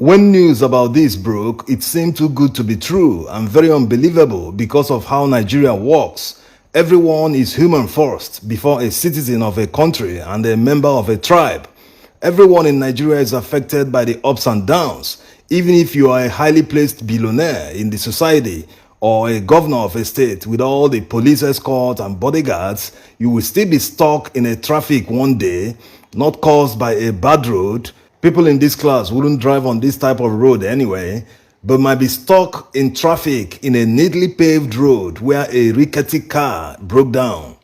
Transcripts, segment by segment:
When news about this broke, it seemed too good to be true and very unbelievable because of how Nigeria works. Everyone is human first before a citizen of a country and a member of a tribe. Everyone in Nigeria is affected by the ups and downs. Even if you are a highly placed billionaire in the society or a governor of a state with all the police escort and bodyguards, you will still be stuck in a traffic one day, not caused by a bad road. People in this class wouldn't drive on this type of road anyway, but might be stuck in traffic in a neatly paved road where a rickety car broke down.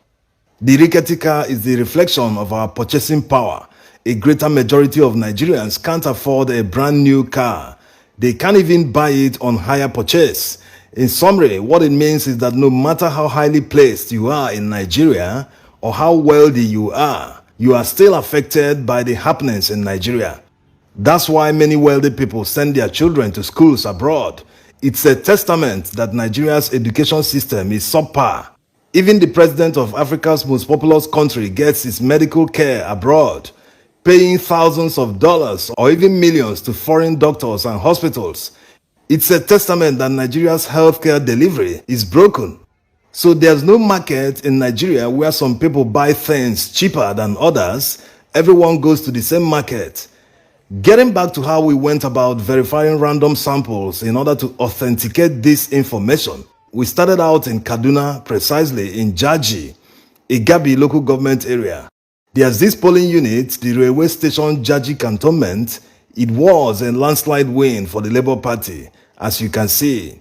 The rickety car is the reflection of our purchasing power. A greater majority of Nigerians can't afford a brand new car. They can't even buy it on hire purchase. In summary, what it means is that no matter how highly placed you are in Nigeria or how wealthy you are still affected by the happenings in Nigeria. That's why many wealthy people send their children to schools abroad. It's a testament that Nigeria's education system is subpar. Even the president of Africa's most populous country gets his medical care abroad, paying thousands of dollars or even millions to foreign doctors and hospitals. It's a testament that Nigeria's healthcare delivery is broken. So there's no market in Nigeria where some people buy things cheaper than others. Everyone goes to the same market. Getting back to how we went about verifying random samples in order to authenticate this information, we started out in Kaduna, precisely in Jaji, a Gabi local government area. There's this polling unit, the railway station Jaji Cantonment. It was a landslide win for the Labour Party, as you can see.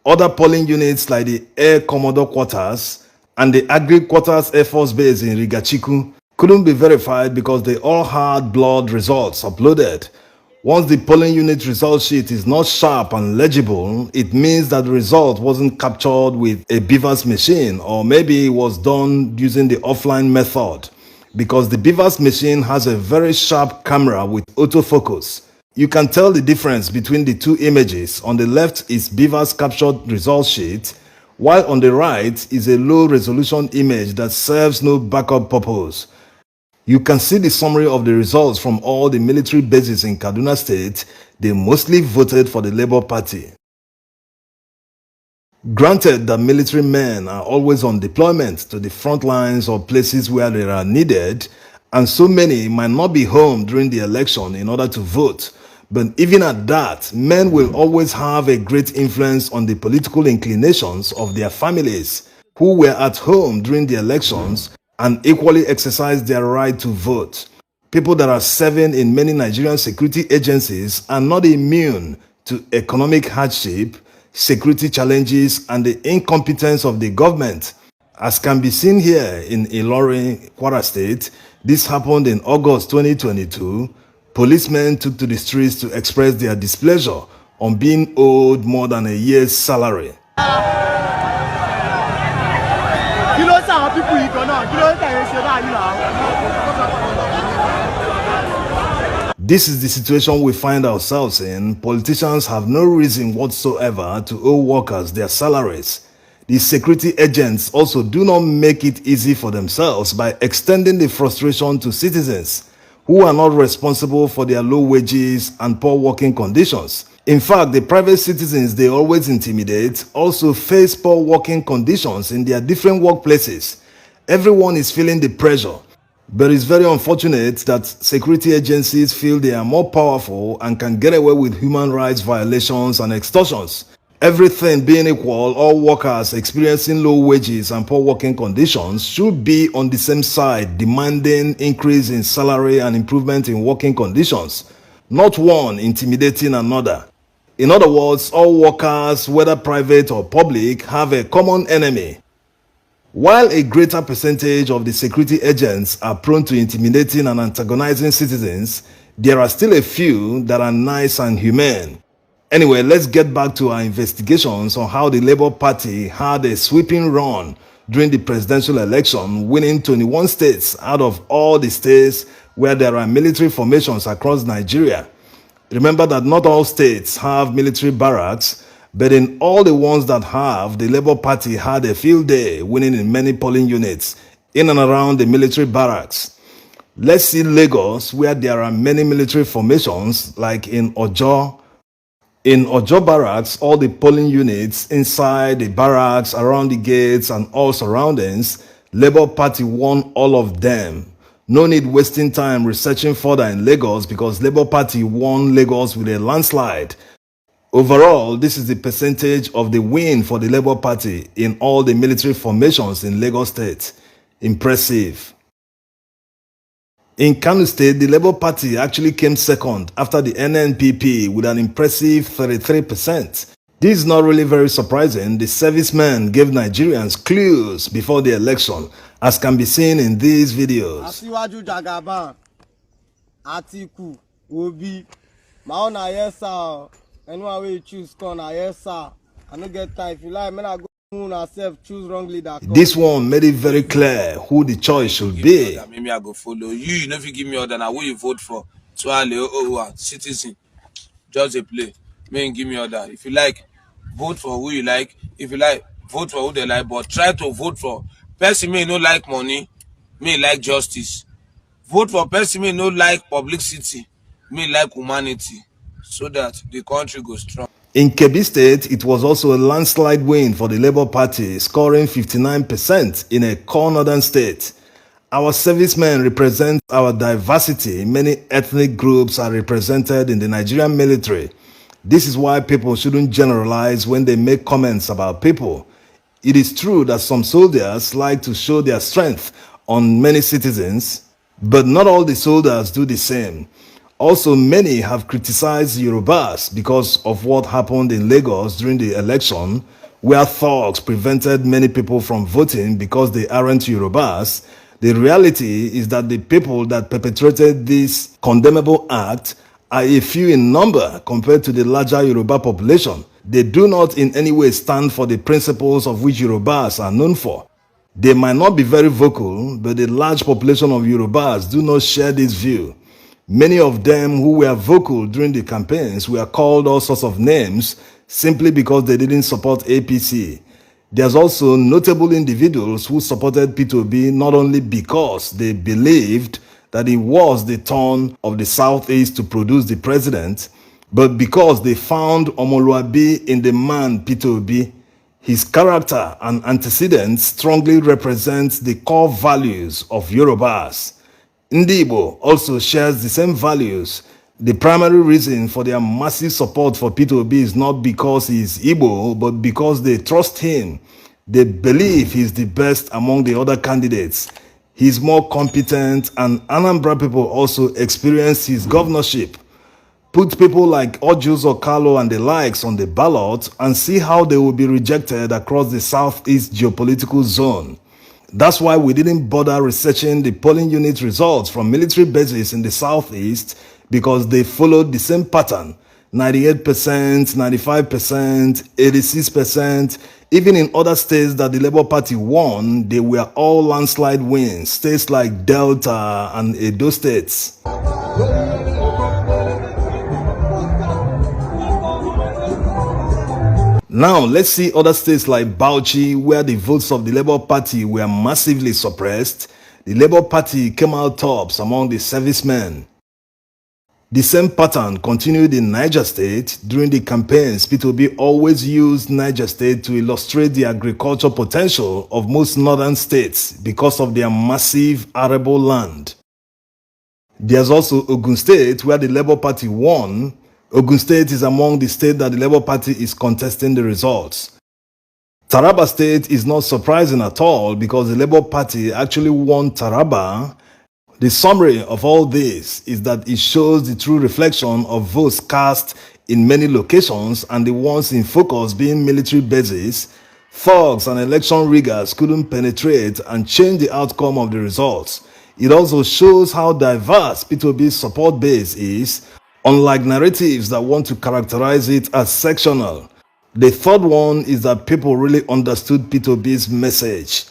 Other polling units like the Air Commodore Quarters and the Agri Quarters Air Force Base in Rigachiku couldn't be verified because they all had blurred results uploaded. Once the polling unit result sheet is not sharp and legible, it means that the result wasn't captured with a beavers machine, or maybe it was done using the offline method, because the beavers machine has a very sharp camera with autofocus. You can tell the difference between the two images. On the left is beavers captured result sheet, while on the right is a low resolution image that serves no backup purpose. You can see the summary of the results from all the military bases in Kaduna State. They mostly voted for the Labour Party. Granted that military men are always on deployment to the front lines or places where they are needed, and so many might not be home during the election in order to vote. But even at that, men will always have a great influence on the political inclinations of their families who were at home during the elections and equally exercise their right to vote. People that are serving in many Nigerian security agencies are not immune to economic hardship, security challenges, and the incompetence of the government. As can be seen here in Ilorin, Kwara State, this happened in August 2022. Policemen took to the streets to express their displeasure on being owed more than a year's salary. This is the situation we find ourselves in. Politicians have no reason whatsoever to owe workers their salaries. The security agents also do not make it easy for themselves by extending the frustration to citizens who are not responsible for their low wages and poor working conditions. In fact, the private citizens they always intimidate also face poor working conditions in their different workplaces. Everyone is feeling the pressure, but it's very unfortunate that security agencies feel they are more powerful and can get away with human rights violations and extortions. Everything being equal, all workers experiencing low wages and poor working conditions should be on the same side, demanding increase in salary and improvement in working conditions, not one intimidating another. In other words, all workers, whether private or public, have a common enemy. While a greater percentage of the security agents are prone to intimidating and antagonizing citizens, there are still a few that are nice and humane. Anyway, let's get back to our investigations on how the Labour Party had a sweeping run during the presidential election, winning 21 states out of all the states where there are military formations across Nigeria. Remember that not all states have military barracks, but in all the ones that have, the Labour Party had a field day, winning in many polling units in and around the military barracks. Let's see Lagos, where there are many military formations, like in Ojo. In Ojo barracks, all the polling units inside the barracks, around the gates, and all surroundings, Labour Party won all of them. No need wasting time researching further in Lagos because Labour Party won Lagos with a landslide. Overall, this is the percentage of the win for the Labour Party in all the military formations in Lagos State. Impressive. In Kano State, the Labour Party actually came second after the NNPP with an impressive 33%. This is not really very surprising. The servicemen gave Nigerians clues before the election, as can be seen in these videos. Asiwaju Jagaban, Atiku, Obi, my own ayesa. Anyone wey you choose, come ayesa. I no get time. If you like, man, I go choose wrong leader. This one made it very clear who the choice should be. Maybe I go follow you. Know if you give me order now, who you vote for? Citizen, just a play. May give me order. If you like, vote for who you like. If you like, vote for who they like. But try to vote for person may no like money, may like justice. Vote for person may no like publicity, may like humanity, so that the country goes strong. In Kebbi State, it was also a landslide win for the Labour Party, scoring 59% in a core northern state. Our servicemen represent our diversity. Many ethnic groups are represented in the Nigerian military. This is why people shouldn't generalize when they make comments about people. It is true that some soldiers like to show their strength on many citizens, but not all the soldiers do the same. Also, many have criticized Yorubas because of what happened in Lagos during the election, where thugs prevented many people from voting because they aren't Yorubas. The reality is that the people that perpetrated this condemnable act are a few in number compared to the larger Yoruba population. They do not in any way stand for the principles of which Yorubas are known for. They might not be very vocal, but the large population of Yorubas do not share this view. Many of them who were vocal during the campaigns were called all sorts of names simply because they didn't support APC. There's also notable individuals who supported P2B not only because they believed that it was the turn of the Southeast to produce the president, but because they found Omoluabi in the man P2B. His character and antecedents strongly represent the core values of Yorubas. Ndibo also shares the same values. The primary reason for their massive support for P2B is not because he is Igbo, but because they trust him. They believe he's the best among the other candidates. He's more competent, and Anambra people also experience his governorship. Put people like Ojus Okalo and the likes on the ballot and see how they will be rejected across the Southeast geopolitical zone. That's why we didn't bother researching the polling unit results from military bases in the Southeast, because they followed the same pattern. 98%, 95%, 86%. Even in other states that the Labour Party won, they were all landslide wins. States like Delta and Edo states. Now, let's see other states like Bauchi, where the votes of the Labour Party were massively suppressed. The Labour Party came out tops among the servicemen. The same pattern continued in Niger State. During the campaigns, P2B always used Niger State to illustrate the agricultural potential of most northern states because of their massive arable land. There's also Ogun State, where the Labour Party won. Ogun State is among the states that the Labour Party is contesting the results. Taraba State is not surprising at all because the Labour Party actually won Taraba. The summary of all this is that it shows the true reflection of votes cast in many locations, and the ones in focus being military bases. Thugs and election riggers couldn't penetrate and change the outcome of the results. It also shows how diverse P2B's support base is, unlike narratives that want to characterize it as sectional. The third one is that people really understood P2B's message.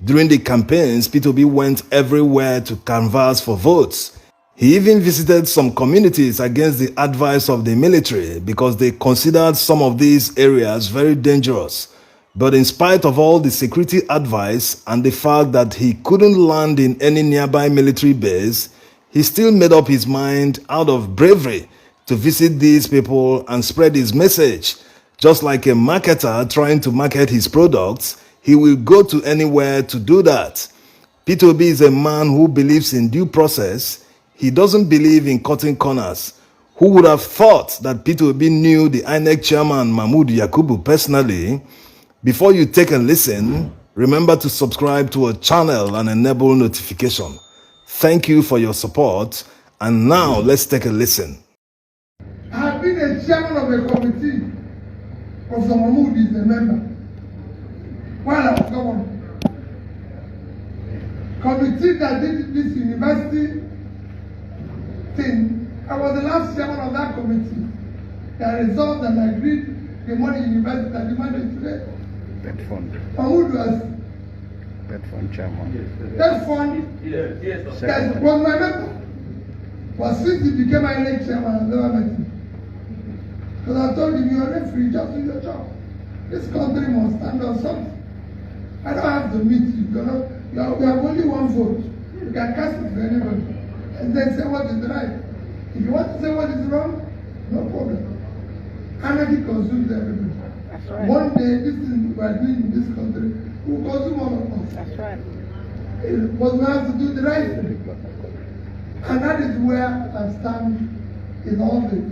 During the campaigns, P2B went everywhere to canvass for votes. He even visited some communities against the advice of the military because they considered some of these areas very dangerous. But in spite of all the security advice and the fact that he couldn't land in any nearby military base, he still made up his mind out of bravery to visit these people and spread his message. Just like a marketer trying to market his products, he will go to anywhere to do that. Peter Obi is a man who believes in due process. He doesn't believe in cutting corners. Who would have thought that Peter Obi knew the INEC chairman Mahmoud Yakubu personally? Before you take a listen, remember to subscribe to our channel and enable notification. Thank you for your support. And now let's take a listen. I have been a chairman of a committee. Professor Mahmoud is a member. While I was governor. Committee that did this university thing, I was the last chairman of that committee that resolved and agreed the money university that demanded today. That fund. Mahmoud was That fund chairman. that fund that was my member. But since he became my next chairman, I never met him. Because I told him, you're a referee, just do your job. This country must stand on something. I don't have to meet you. We have only one vote. You can cast it for anybody. And then say what is right. If you want to say what is wrong, no problem. Anarchy consumes everybody. That's right. One day, this thing we are doing in this country will consume all of us. That's right. But we have to do the right thing. And that is where I stand in all this.